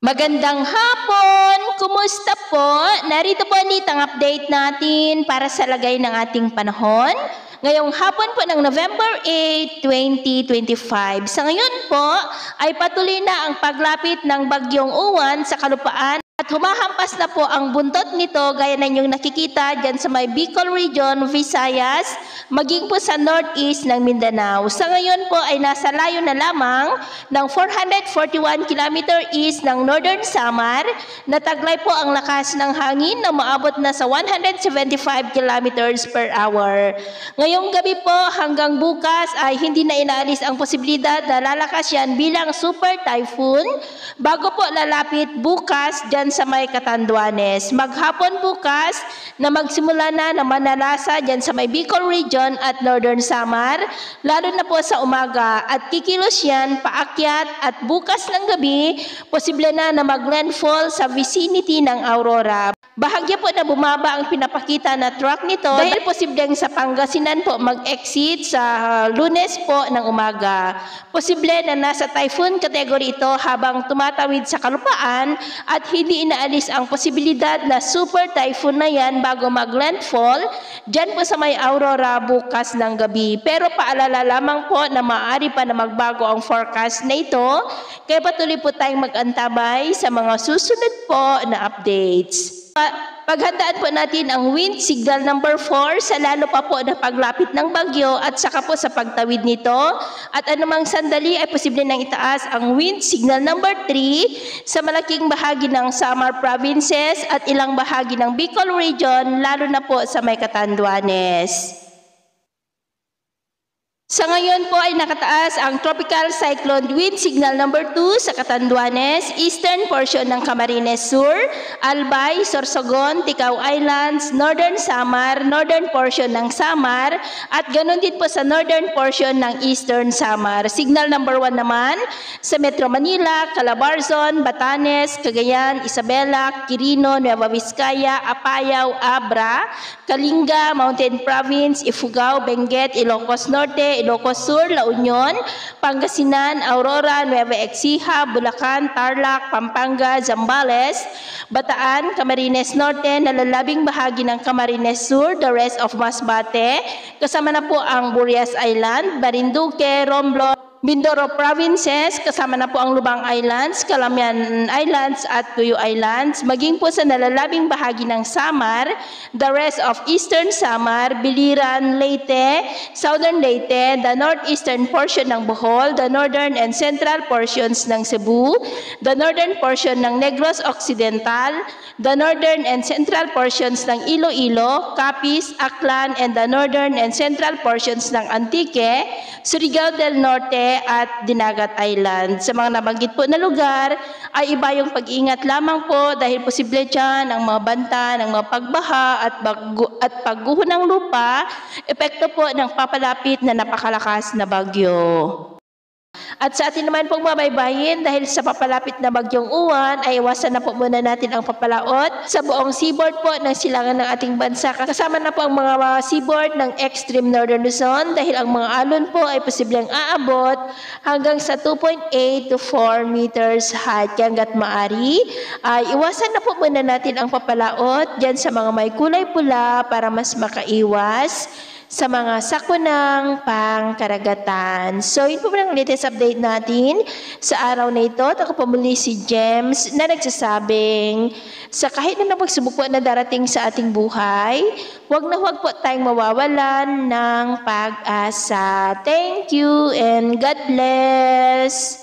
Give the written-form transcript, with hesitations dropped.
Magandang hapon! Kumusta po? Narito po ang update natin para sa lagay ng ating panahon. Ngayong hapon po ng November 8, 2025. Sa ngayon po ay patuloy na ang paglapit ng Bagyong Uwan sa kalupaan at humahampas na po ang buntot nito gaya na inyong nakikita dyan sa may Bicol Region, Visayas, maging po sa northeast ng Mindanao. Sa ngayon po ay nasa layo na lamang ng 441 km east ng Northern Samar. Nataglay po ang lakas ng hangin na maabot na sa 175 km per hour. Ngayong gabi po hanggang bukas ay hindi na inaalis ang posibilidad na lalakas yan bilang super typhoon bago po lalapit bukas dyan sa may Catanduanes. Maghapon bukas na magsimula na manalasa dyan sa may Bicol Region at Northern Samar, lalo na po sa umaga at kikilos yan paakyat at bukas ng gabi, posible na mag-landfall sa vicinity ng Aurora. Bahagya po na bumaba ang pinapakita na track nito dahil posibleng sa Pangasinan po mag-exit sa Lunes po ng umaga. Posible na nasa typhoon category ito habang tumatawid sa kalupaan at hindi inaalis ang posibilidad na super typhoon na yan bago mag-landfall dyan po sa may Aurora bukas ng gabi. Pero paalala lamang po na maaari pa na magbago ang forecast na ito kaya patuloy po tayong mag-antabay sa mga susunod po na updates. Paghandaan po natin ang wind signal number 4 sa lalo pa po na paglapit ng bagyo at saka po sa pagtawid nito. At anumang sandali ay posible nang itaas ang wind signal number 3 sa malaking bahagi ng Samar provinces at ilang bahagi ng Bicol Region, lalo na po sa may Catanduanes. Sa ngayon po ay nakataas ang Tropical Cyclone Wind Signal number 2 sa Catanduanes, eastern portion ng Camarines Sur, Albay, Sorsogon, Ticao Islands, Northern Samar, northern portion ng Samar, at ganoon din po sa northern portion ng Eastern Samar. Signal number 1 naman sa Metro Manila, Calabarzon, Batanes, Cagayan, Isabela, Quirino, Nueva Vizcaya, Apayao, Abra, Kalinga, Mountain Province, Ifugao, Benguet, Ilocos Norte, Ilocos Sur, La Union, Pangasinan, Aurora, Nueva Ecija, Bulacan, Tarlac, Pampanga, Zambales, Bataan, Camarines Norte, nalalabing bahagi ng Camarines Sur, the rest of Masbate, kasama na po ang Burias Island, Marinduque, Romblon, Mindoro Provinces, kasama na po ang Lubang Islands, Calamian Islands at Cuyo Islands, maging po sa nalalabing bahagi ng Samar, the rest of Eastern Samar, Biliran, Leyte, Southern Leyte, the northeastern portion ng Bohol, the northern and central portions ng Cebu, the northern portion ng Negros Occidental, the northern and central portions ng Iloilo, Capiz, Aklan, and the northern and central portions ng Antique, Surigao del Norte, at Dinagat Island. Sa mga nabanggit po na lugar ay iba yung pag-ingat lamang po dahil posible dyan ang mga banta ng mga pagbaha at pagguho ng lupa, epekto po ng papalapit na napakalakas na bagyo. At sa atin naman pong mabaybayin, dahil sa papalapit na Bagyong Uwan, ay iwasan na po muna natin ang papalaot sa buong seaboard po ng silangan ng ating bansa. Kasama na po ang mga seaboard ng extreme northern Luzon dahil ang mga alon po ay posibleng aabot hanggang sa 2.8 to 4 meters height. Kaya hanggat maari, ay iwasan na po muna natin ang papalaot dyan sa mga may kulay pula para mas makaiwas sa mga sakunang pangkaragatan. So, yun po ang latest update natin sa araw na ito. At ako po muli si James na nagsasabing sa kahit na pagsubok po na darating sa ating buhay, huwag po tayong mawawalan ng pag-asa. Thank you and God bless!